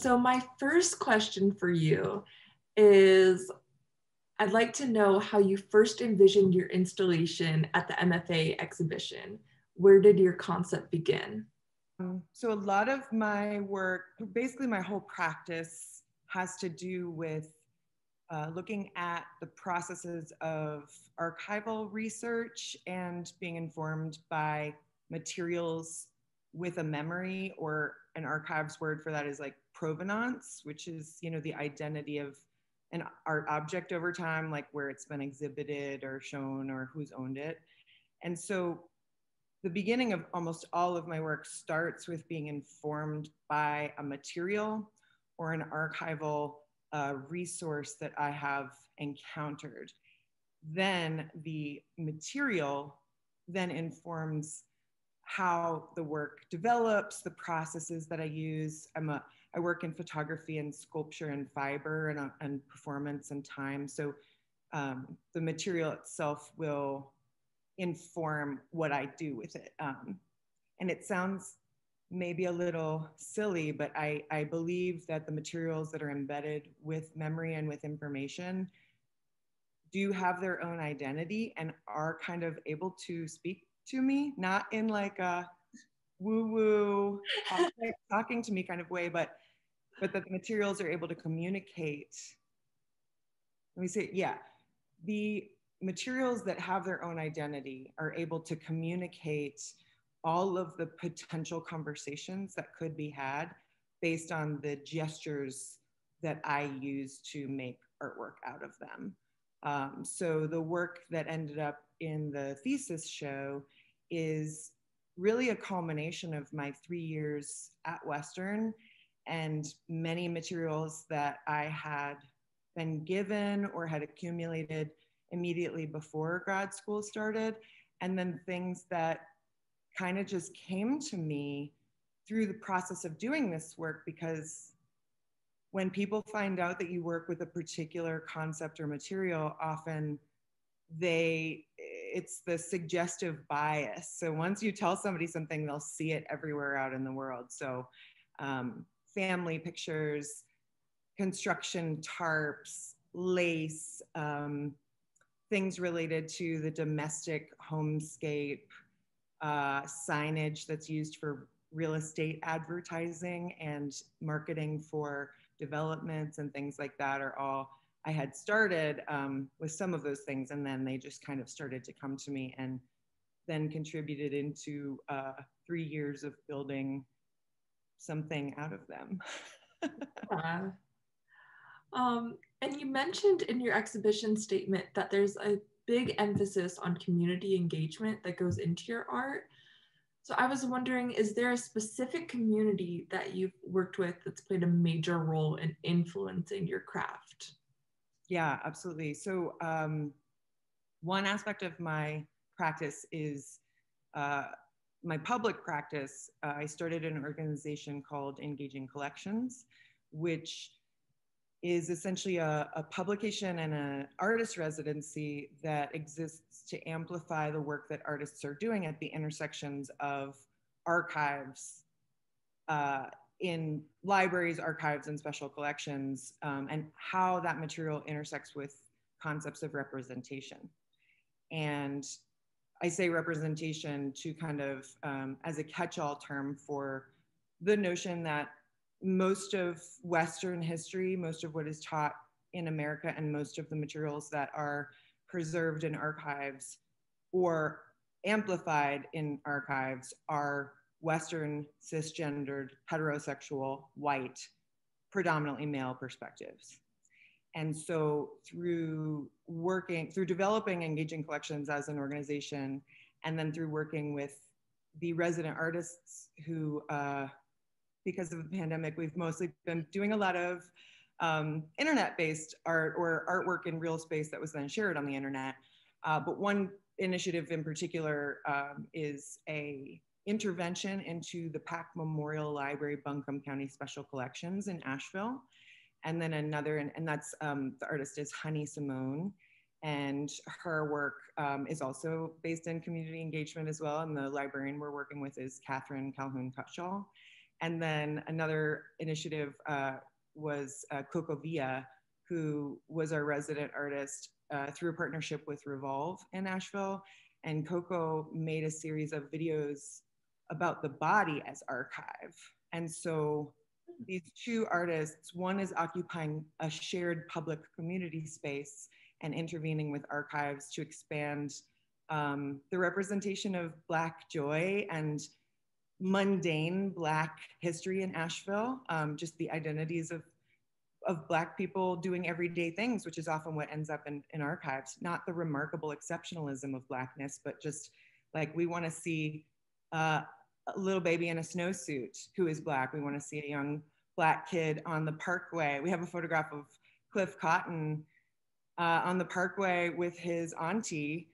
So my first question for you is, I'd like to know how you first envisioned your installation at the MFA exhibition. Where did your concept begin? So a lot of my work, basically my whole practice, has to do with looking at the processes of archival research and being informed by materials with a memory, or an archives word for that is like provenance, which is, you know, the identity of an art object over time, like where it's been exhibited or shown or who's owned it. And so the beginning of almost all of my work starts with being informed by a material or an archival resource that I have encountered. Then the material then informs how the work develops, the processes that I use. I work in photography and sculpture and fiber and performance and time. So the material itself will inform what I do with it. And it sounds maybe a little silly, but I believe that the materials that are embedded with memory and with information do have their own identity and are kind of able to speak to me, not in like a woo-woo, talking to me kind of way, but that the materials are able to communicate. Let me say, yeah, the materials that have their own identity are able to communicate all of the potential conversations that could be had based on the gestures that I use to make artwork out of them. So the work that ended up in the thesis show is really a culmination of my 3 years at Western and many materials that I had been given or had accumulated immediately before grad school started, and then things that kind of just came to me through the process of doing this work. Because when people find out that you work with a particular concept or material, often it's the suggestive bias. So once you tell somebody something, they'll see it everywhere out in the world. So family pictures, construction tarps, lace, things related to the domestic homescape, signage that's used for real estate advertising and marketing for developments and things like that are all, I had started with some of those things, and then they just kind of started to come to me and then contributed into 3 years of building something out of them. And you mentioned in your exhibition statement that there's a big emphasis on community engagement that goes into your art. So I was wondering, is there a specific community that you've worked with that's played a major role in influencing your craft? Yeah, absolutely. So one aspect of my practice is my public practice. I started an organization called Engaging Collections, which is essentially a publication and an artist residency that exists to amplify the work that artists are doing at the intersections of archives in libraries, archives, and special collections, and how that material intersects with concepts of representation. And I say representation to kind of as a catch-all term for the notion that most of Western history, most of what is taught in America, and most of the materials that are preserved in archives or amplified in archives are Western, cisgendered, heterosexual, white, predominantly male perspectives. And so through developing engaging collections as an organization, and then through working with the resident artists who, because of the pandemic, we've mostly been doing a lot of internet-based art or artwork in real space that was then shared on the internet. But one initiative in particular is a intervention into the Pack Memorial Library Buncombe County Special Collections in Asheville. And then another, and that's the artist is Honey Simone, and her work is also based in community engagement as well. And the librarian we're working with is Catherine Calhoun Cutshall. And then another initiative was Coco Villa, who was our resident artist through a partnership with Revolve in Asheville. And Coco made a series of videos about the body as archive. And so these two artists, one is occupying a shared public community space and intervening with archives to expand the representation of Black joy and mundane Black history in Asheville, just the identities of Black people doing everyday things, which is often what ends up in archives, not the remarkable exceptionalism of Blackness, but just like we want to see a little baby in a snowsuit who is Black. We want to see a young Black kid on the Parkway. We have a photograph of Cliff Cotton on the Parkway with his auntie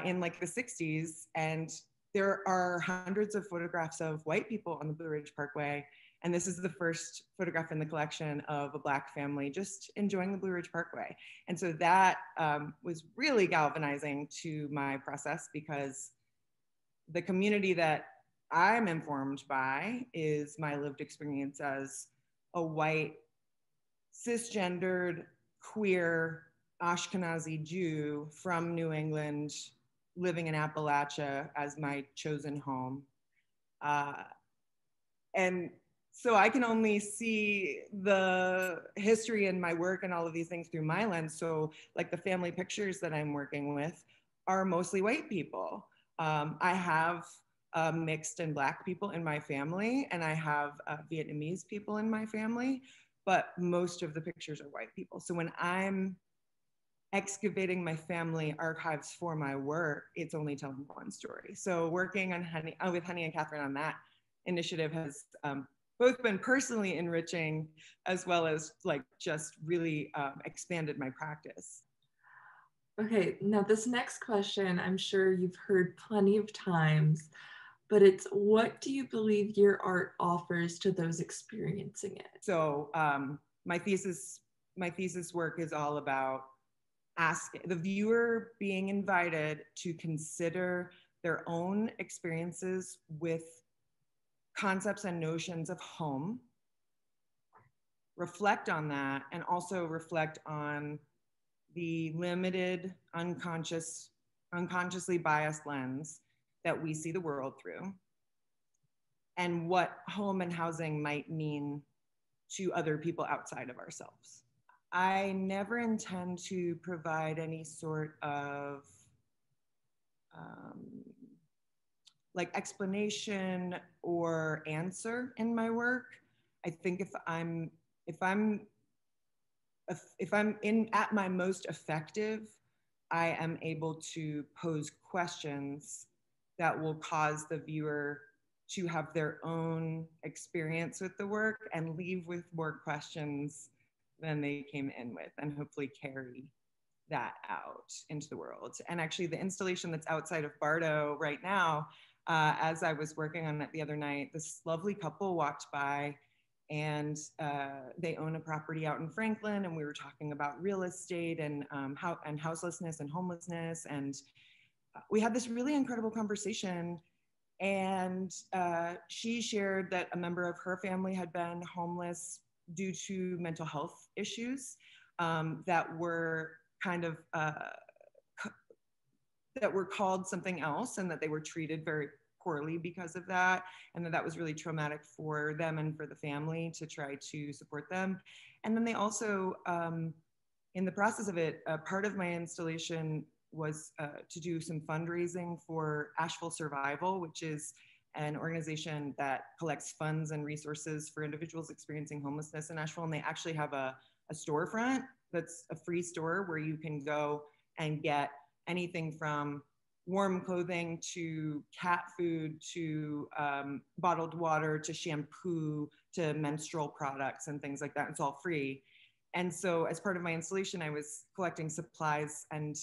in like the 60s. And there are hundreds of photographs of white people on the Blue Ridge Parkway. And this is the first photograph in the collection of a Black family just enjoying the Blue Ridge Parkway. And so that was really galvanizing to my process, because the community that I'm informed by is my lived experience as a white, cisgendered, queer, Ashkenazi Jew from New England, living in Appalachia as my chosen home. And so I can only see the history in my work and all of these things through my lens. So like the family pictures that I'm working with are mostly white people. I have mixed and Black people in my family, and I have Vietnamese people in my family, but most of the pictures are white people. So when I'm excavating my family archives for my work, it's only telling one story. So working on with Honey and Catherine on that initiative has both been personally enriching, as well as like just really expanded my practice. Okay, now this next question, I'm sure you've heard plenty of times, but it's, what do you believe your art offers to those experiencing it? So my thesis work is all about asking the viewer, being invited to consider their own experiences with concepts and notions of home, reflect on that, and also reflect on the limited, unconsciously biased lens that we see the world through, and what home and housing might mean to other people outside of ourselves. I never intend to provide any sort of like explanation or answer in my work. I think if I'm at my most effective, I am able to pose questions that will cause the viewer to have their own experience with the work and leave with more questions than they came in with, and hopefully carry that out into the world. And actually the installation that's outside of Bardo right now, as I was working on it the other night, this lovely couple walked by, and they own a property out in Franklin, and we were talking about real estate and houselessness and homelessness, and we had this really incredible conversation. And she shared that a member of her family had been homeless due to mental health issues that were kind of that were called something else, and that they were treated very poorly because of that, and that was really traumatic for them and for the family to try to support them. And then they also, in the process of it, part of my installation was to do some fundraising for Asheville Survival, which is an organization that collects funds and resources for individuals experiencing homelessness in Asheville. And they actually have a storefront that's a free store where you can go and get anything from warm clothing to cat food to bottled water to shampoo to menstrual products and things like that. It's all free. And so as part of my installation, I was collecting supplies and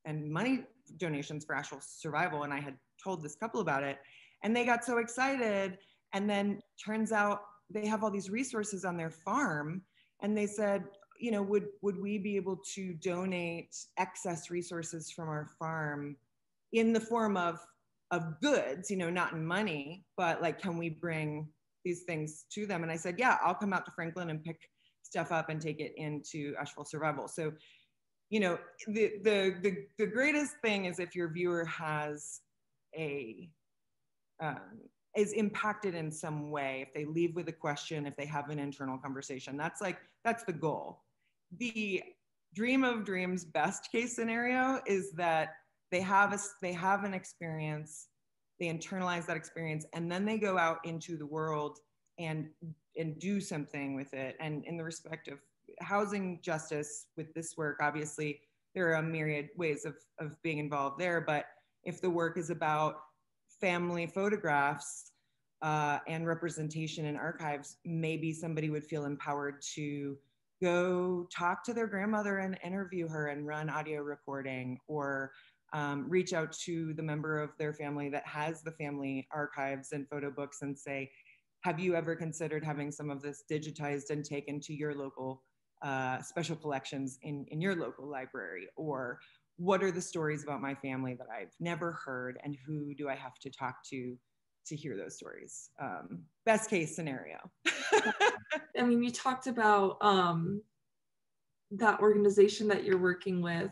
money donations for Asheville Survival. And I had told this couple about it, and they got so excited. And then turns out they have all these resources on their farm. And they said, you know, would we be able to donate excess resources from our farm in the form of goods, you know, not in money, but like, can we bring these things to them? And I said, yeah, I'll come out to Franklin and pick stuff up and take it into Asheville Survival. So, you know, the greatest thing is if your viewer has is impacted in some way, if they leave with a question, if they have an internal conversation, that's the goal. The dream of dreams, best case scenario is that they have an experience, they internalize that experience, and then they go out into the world and do something with it. And in the respect of housing justice with this work, obviously there are a myriad ways of being involved there. But if the work is about family photographs and representation in archives, maybe somebody would feel empowered to go talk to their grandmother and interview her and run audio recording, or reach out to the member of their family that has the family archives and photo books and say, have you ever considered having some of this digitized and taken to your local special collections in your local library? Or what are the stories about my family that I've never heard, and who do I have to talk to hear those stories? Best case scenario. I mean, you talked about that organization that you're working with.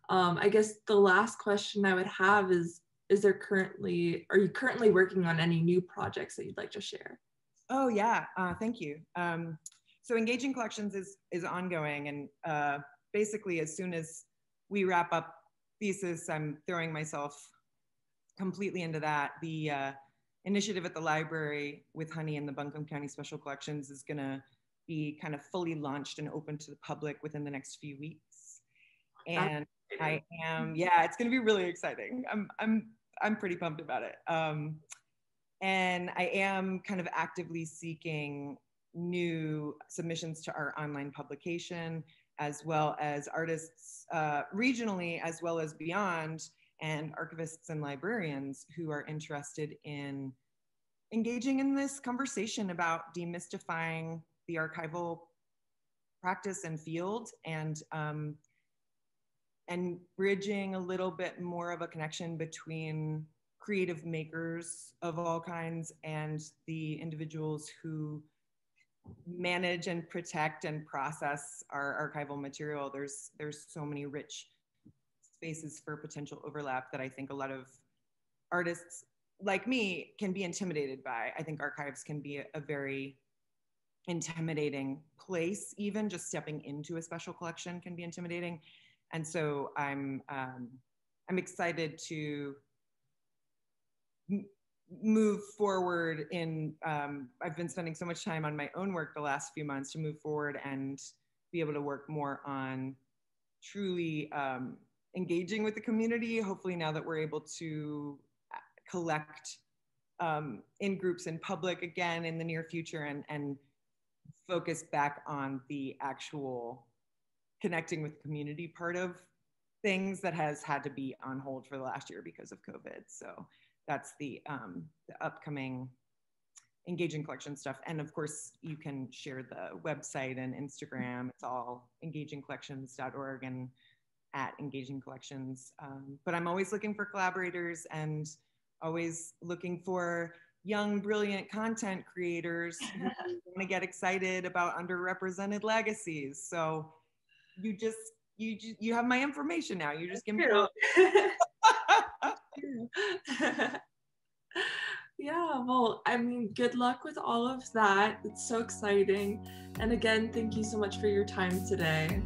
I guess the last question I would have is are you currently working on any new projects that you'd like to share? Oh yeah, thank you. So Engaging Collections is ongoing, and basically as soon as we wrap up thesis, I'm throwing myself completely into that. The initiative at the library with Honey and the Buncombe County Special Collections is gonna be kind of fully launched and open to the public within the next few weeks. And I am, yeah, it's gonna be really exciting. I'm pretty pumped about it. And I am kind of actively seeking new submissions to our online publication, as well as artists regionally, as well as beyond, and archivists and librarians who are interested in engaging in this conversation about demystifying the archival practice and field, and bridging a little bit more of a connection between creative makers of all kinds and the individuals who manage and protect and process our archival material. There's so many rich spaces for potential overlap that I think a lot of artists like me can be intimidated by. I think archives can be a very intimidating place. Even just stepping into a special collection can be intimidating. And so I'm excited to move forward in, I've been spending so much time on my own work the last few months, to move forward and be able to work more on truly engaging with the community. Hopefully now that we're able to collect in groups in public again in the near future, and focus back on the actual connecting with the community part of things that has had to be on hold for the last year because of COVID. So that's the upcoming Engaging Collection stuff. And of course, you can share the website and Instagram. It's all engagingcollections.org and at Engaging Collections. But I'm always looking for collaborators and always looking for young, brilliant content creators who want to get excited about underrepresented legacies. So you have my information now. You just give me Yeah, well, I mean, good luck with all of that. It's so exciting. And again, thank you so much for your time today.